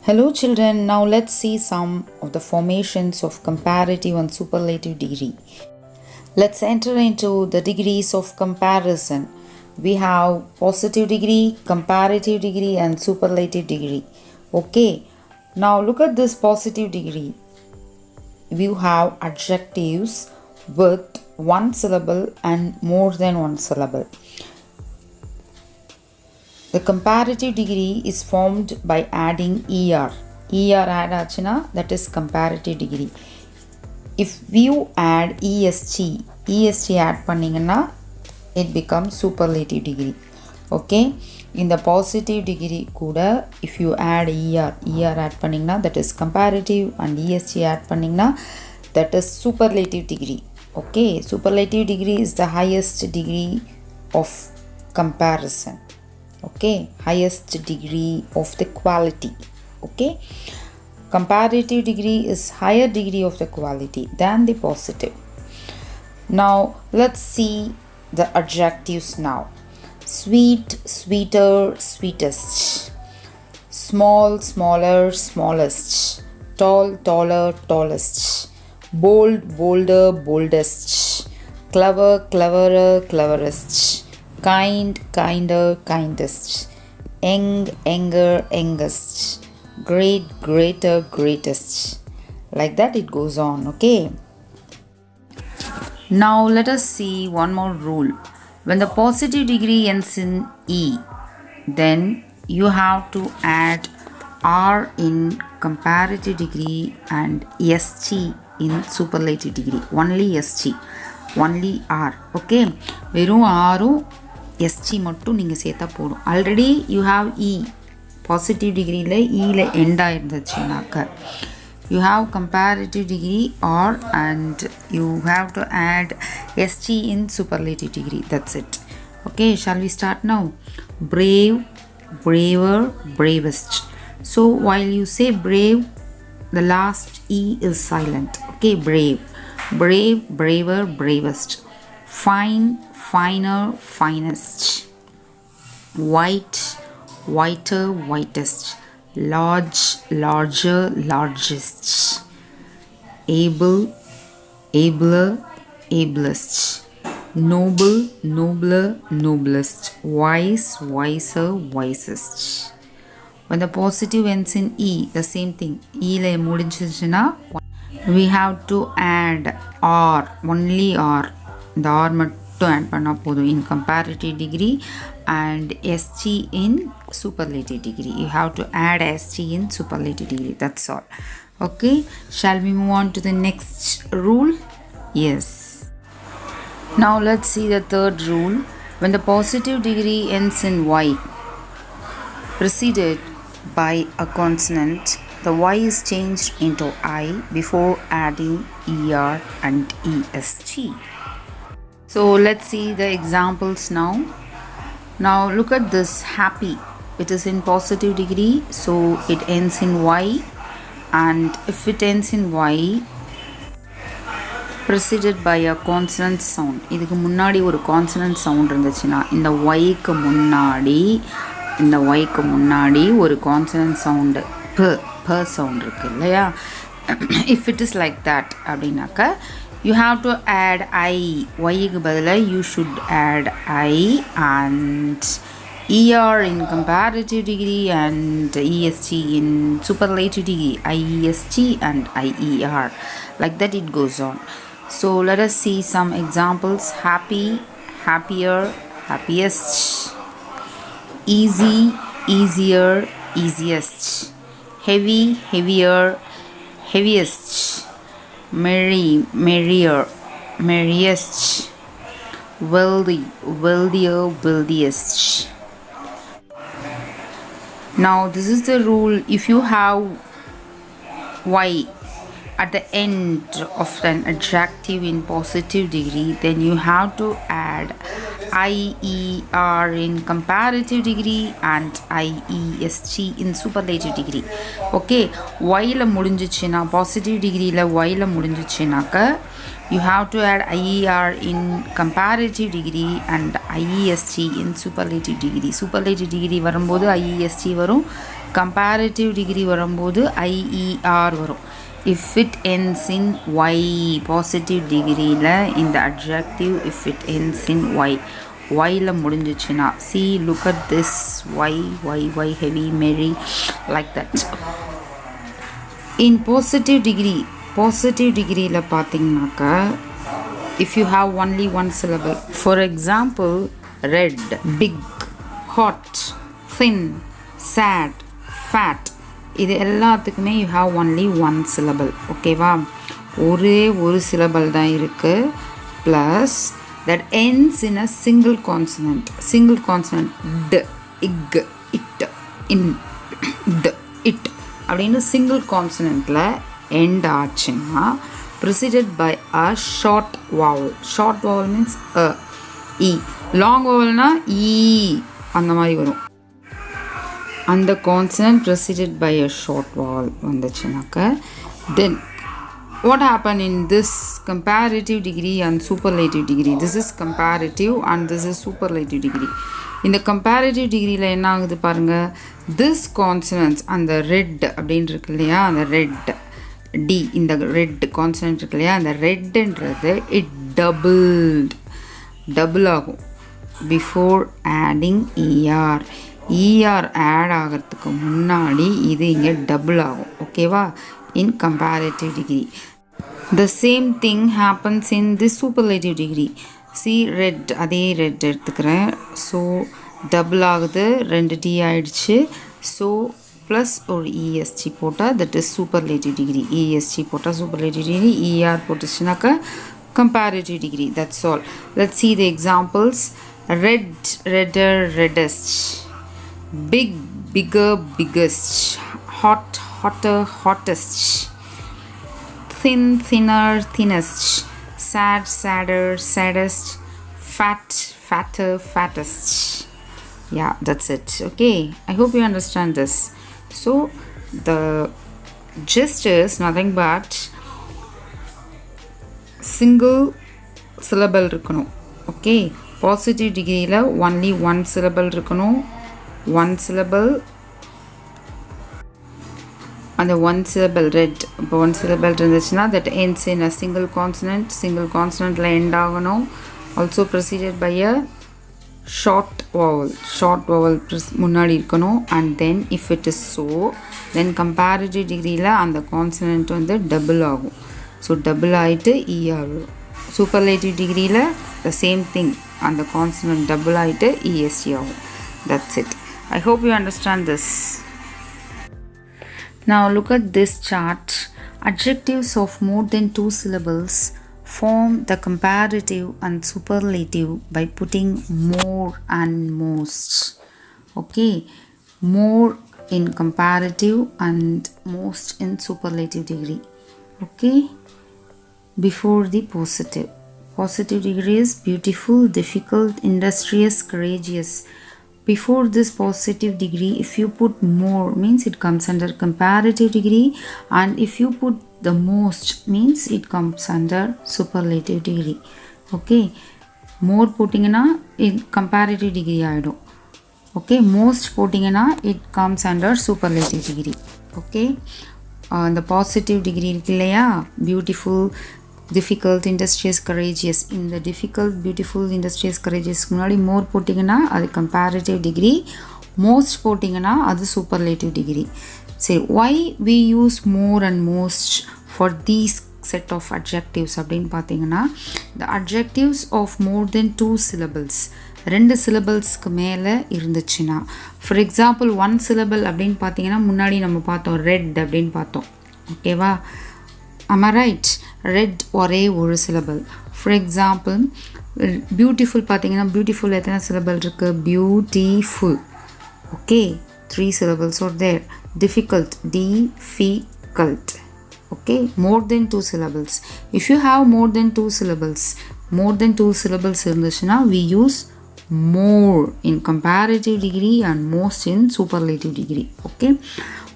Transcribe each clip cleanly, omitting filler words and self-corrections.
Hello children, now let's see some of the formations of comparative and superlative degree. Let's enter into the degrees of comparison. We have positive degree, comparative degree and superlative degree. Okay, now look at this positive degree. We have adjectives with one syllable and more than one syllable. The comparative degree is formed by adding ER. ER add achina, that is comparative degree. If you add EST add panningana, it becomes superlative degree. Okay, in the positive degree kuda, if you add ER add panningana, that is comparative, and EST add panningana, that is superlative degree. Okay, superlative degree is the highest degree of comparison. Okay, highest degree of the quality. Okay, comparative degree is higher degree of the quality than the positive. Now let's see the adjectives now. Sweet, sweeter, sweetest. Small, smaller, smallest. Tall, taller, tallest. Bold, bolder, boldest. Clever, cleverer, cleverest. Kind, kinder, kindest. Young, younger, youngest. Great, greater, greatest. Like that it goes on. Okay. Now let us see one more rule. When the positive degree ends in E, then you have to add R in comparative degree and ST in superlative degree. Only ST, only R. Okay, வெறும் ஆரும் ST மட்டும் நீங்கள் சேர்த்தா போடும். Already you have E positive டிகிரியில் இயில் end ஆயிருந்துச்சுனாக்க you have comparative degree R and you have to add ST in superlative degree. That's it. Okay, shall we start now? Brave, braver, bravest. So while you say brave, the last E is silent. Okay, brave, brave, braver, bravest. Fine, finer, finest. White, whiter, whitest. Large, larger, largest. Able, abler, ablest. Noble, nobler, noblest. Wise, wiser, wisest. When the positive ends in E, the same thing. E la mudinchuchina, we have to add R, only R. The R mattum add panna podum in comparative degree and ST in superlative degree. You have to add ST in superlative degree. That's all. Okay, shall we move on to the next rule? Yes. Now let's see the third rule. When the positive degree ends in Y, preceded by a consonant, the Y is changed into I before adding ER and EST. So let's see the examples now. Now look at this happy. It is in positive degree, so it ends in Y, and if it ends in Y, preceded by a consonant sound. இதுக்கு முன்னாடி ஒரு consonant sound இருந்துச்சுன்னா இந்த Yக்கு முன்னாடி ஒரு consonant sound p sound இருக்கு இல்லையா? If it is like that அப்படின்னாக்க you have to add I. Yக்கு பதிலாக you should add I and ER in comparative degree and EST in superlative degree. IEST and IER. Like that it goes on. So let us see some examples. Happy, happier, happiest. Easy, easier, easiest. Heavy, heavier, heaviest. Merry, merrier, merriest. Wealthy, wealthier, wealthiest. Now this is the rule. If you have Y at the end of an adjective in positive degree, then you have to add IER in comparative degree and IEST in superlative degree. Okay, while முடிஞ்சிச்சுனா positive degreeல while முடிஞ்சிச்சுனாக்க you have to add IER in comparative degree and IEST in superlative degree. Superlative degree வரும்போது IEST வரும், comparative degree வரும்போது IER வரும். If it ends in Y, positive degree in the adjective, if it ends in Y, Y la முடிஞ்சிச்சுனா, see, look at this, Y, heavy, merry, like that. In positive degree la பார்த்தீங்கன்னாக்கா, if you have only one syllable, for example, red, big, hot, thin, sad, fat, இது எல்லாத்துக்குமே you have only one syllable. ஓகேவா, ஒரே ஒரு syllable தான் இருக்கு, plus that ends in a single consonant d, ig, it, in, d, it அப்படின்னு single consonantல end ஆச்சுன்னா preceded by a short vowel means e, long vowelனா e அந்த மாதிரி வரும். And the consonant preceded by a short vowel வந்துச்சுனாக்க, then what happened in this comparative degree and superlative degree? This is comparative and this is superlative degree. In the comparative degree ல என்ன ஆகுது பாருங்க, this consonants அந்த red அப்படின்னு இருக்கு இல்லையா, அந்த red d, இந்த red consonant இருக்கு இல்லையா, அந்த redன்றது it double ஆகும் before adding er. ER add ஆகிறதுக்கு முன்னாடி இது இங்கே டபுள் ஆகும். ஓகேவா, in comparative degree. The same thing happens in this superlative degree. See, red, அதே red எடுத்துக்கிறேன், ஸோ டபுள் ஆகுது, 2 D ஆயிடுச்சு, ஸோ ப்ளஸ் ஒரு EST போட்டால் that is superlative degree. EST போட்டால் superlative degree, ER போட்டுச்சுனாக்கா comparative degree. That's all. Let's see the examples. Red, redder, reddest. Big, bigger, biggest. Hot, hotter, hottest. Thin, thinner, thinnest. Sad, sadder, saddest. Fat, fatter, fattest. Yeah, that's it. Okay, I hope you understand this. So the gist is nothing but single syllable இருக்கணும். Okay, positive degree ல only one syllable இருக்கணும். One syllable and the one syllable red, இப்போ one syllable இருந்துச்சுன்னா that ends in a single consonant ல end ஆகணும், also preceded by a short vowel முன்னாடி இருக்கணும், and then if it is so, then comparative degree ல அந்த consonant வந்து double ஆகும், so double ஆயிட்டு e ஆகும். Superlative degree ல the same thing, அந்த consonant double ஆயிட்டு est ஆகும். That's it. I hope you understand this. Now look at this chart. Adjectives of more than 2 syllables form the comparative and superlative by putting more and most. Okay, more in comparative and most in superlative degree. Okay, before the positive. Positive degree is beautiful, difficult, industrious, courageous. Before this positive degree, if you put more, means it comes under comparative degree, and if you put the most, means it comes under superlative degree. Okay, more போட்டிங்கன்னா in comparative degree ஆயிடும். Okay, most போட்டிங்கன்னா it comes under superlative degree. Okay, the positive degree இருக்கு இல்லையா, beautiful, difficult, industrious, courageous. In the difficult, beautiful, industrious, courageous முன்னாடி more போட்டிங்கன்னா அது comparative degree, most போட்டிங்கன்னா அது superlative degree. Say why we use more and most for these set of adjectives அப்படின்னு பார்த்தீங்கன்னா, the adjectives of more than 2 syllables, 2 syllablesக்கு மேலே இருந்துச்சுன்னா, for example one syllable அப்படின்னு பார்த்தீங்கன்னா முன்னாடி நம்ம பார்த்தோம் red அப்படின்னு பார்த்தோம். ஓகேவா, am I right? Red ஒரே ஒரு syllable. For example, beautiful பார்த்தீங்கன்னா beautiful எத்தனை syllable இருக்கு, beautiful. Okay, 3 syllables are there. Difficult, difficult. Okay, more than 2 syllables. If you have more than 2 syllables இருந்துச்சுன்னா we use more in comparative degree and most in superlative degree. Okay,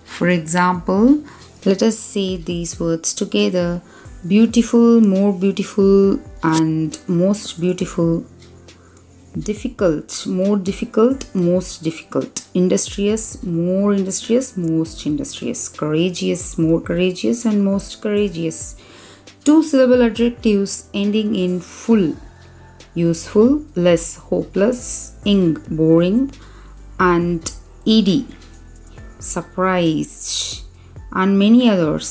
for example, let us say these words together: beautiful, more beautiful, and most beautiful. Difficult, more difficult, most difficult. Industrious, more industrious, most industrious. Courageous, more courageous, and most courageous. Two-syllable adjectives ending in full: useful, less, hopeless, ing, boring, and ed, surprised, and many others: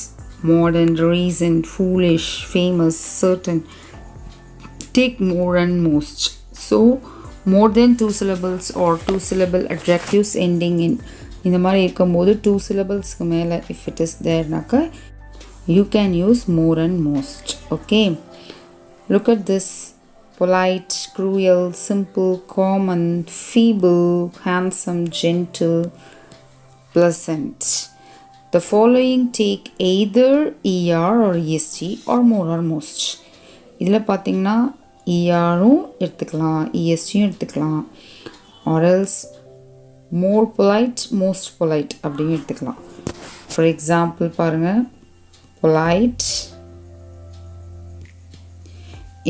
modern, recent, foolish, famous, certain. Take more and most. So more than two syllables or two syllable adjectives ending in இந்த மாதிரி இருக்கும்போது two syllableஸ்க்கு மேலே if it is thereனாக்கா you can use more and most. Okay, look at this: polite, cruel, simple, common, feeble, handsome, gentle, pleasant. The following take either er or est or more or most. இதில் பார்த்தீங்கன்னா ERும் எடுத்துக்கலாம், ESயும் எடுத்துக்கலாம், or else more polite, most polite அப்படின்னு எடுத்துக்கலாம். For example பாருங்க, polite,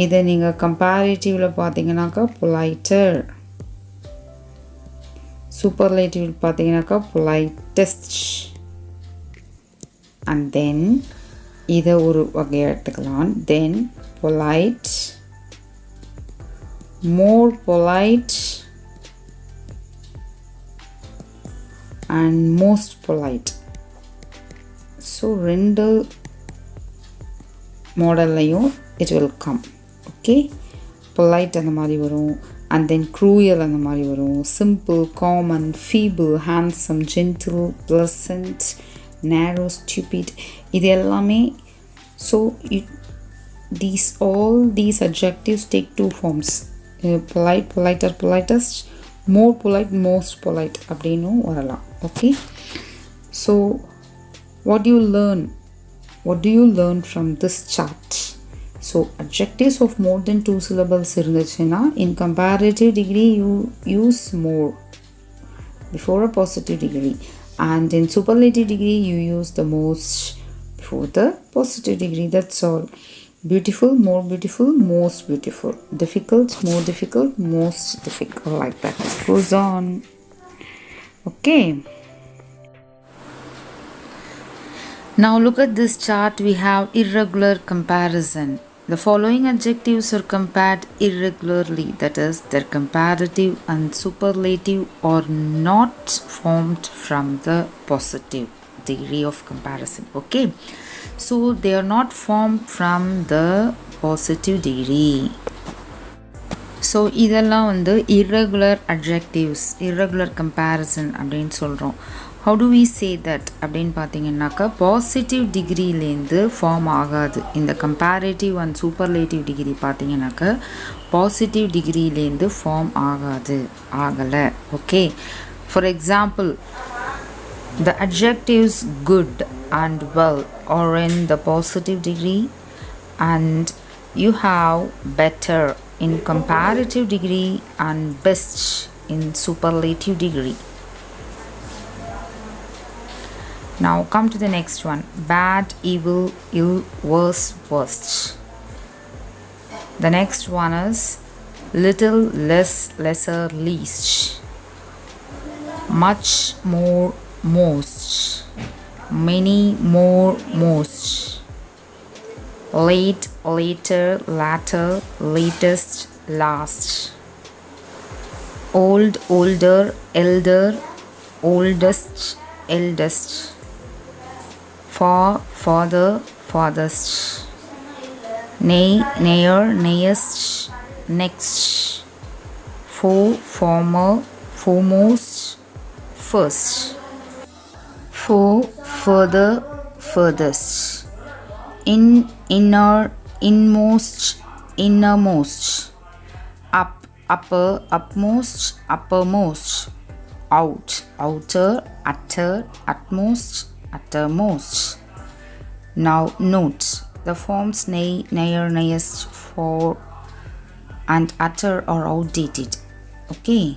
இதை நீங்கள் கம்பேரிட்டிவ்ல பார்த்தீங்கன்னாக்கா politer, superlative பார்த்தீங்கன்னாக்கா politest, and then இதை ஒரு வகையாக எடுத்துக்கலாம். Then polite, more polite, and most polite. So ரெண்டு மாடல்லையும் it will come. Okay, polite அந்த மாதிரி வரும், and then cruel அந்த மாதிரி வரும், simple, common, feeble, handsome, gentle, pleasant, narrow, stupid. இது எல்லாமே so all these adjectives take two forms: polite, politer, politest, more polite, most polite அப்படின்னும் வரலாம். Okay, so what do you learn from this chart? So adjectives of more than two syllables இருந்துச்சுன்னா in comparative degree you use more before a positive degree, and in superlative degree you use the most before the positive degree. That's all. Beautiful, more beautiful, most beautiful. Difficult, more difficult, most difficult. Like that it goes on. Okay, now look at this chart. We have irregular comparison. The following adjectives are compared irregularly, that is, their comparative and superlative are not formed from the positive degree of comparison. Okay, so they are not formed from the positive degree. So இதெல்லாம் வந்து irregular adjectives, irregular comparison அப்படின்னு சொல்கிறோம். How do we say that அப்படின்னு பார்த்தீங்கன்னாக்கா positive டிகிரிலேருந்து form ஆகாது. இந்த comparative and superlative degree பார்த்தீங்கன்னாக்கா positive டிகிரிலேருந்து form ஆகலை. Okay, for example, the adjectives good and well are in the positive degree, and you have better in comparative degree and best in superlative degree. Now come to the next one: bad, evil, ill, worse, worst. The next one is little, less, lesser, least. Much, more, most. Many, more, most. Late, later, latter, latest, last. Old, older, elder, oldest, eldest. Far, farther, farthest. Nay, near, nearest, next. For, former, foremost, first. For, further, furthest. In, inner, inmost, innermost. Up, upper, upmost, uppermost. Out, outer, utter, utmost, uttermost. Now note the forms nay, near, nearest, for, and utter are outdated. Okay,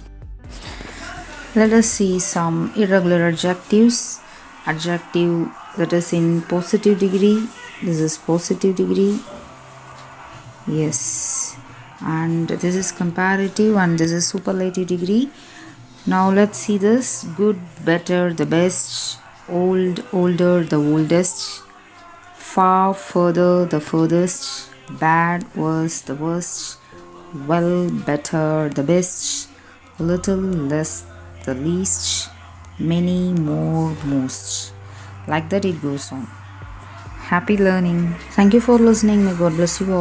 let us see some irregular adjectives. Adjective that is in positive degree. This is positive degree. Yes, and this is comparative and this is superlative degree. Now let's see this: good, better, the best, old, older, the oldest, far, further, the furthest, bad, worse, the worst, well, better, the best, little, less, the least, many, more, most. Like that it goes on. Happy learning. Thank you for listening. May God bless you all.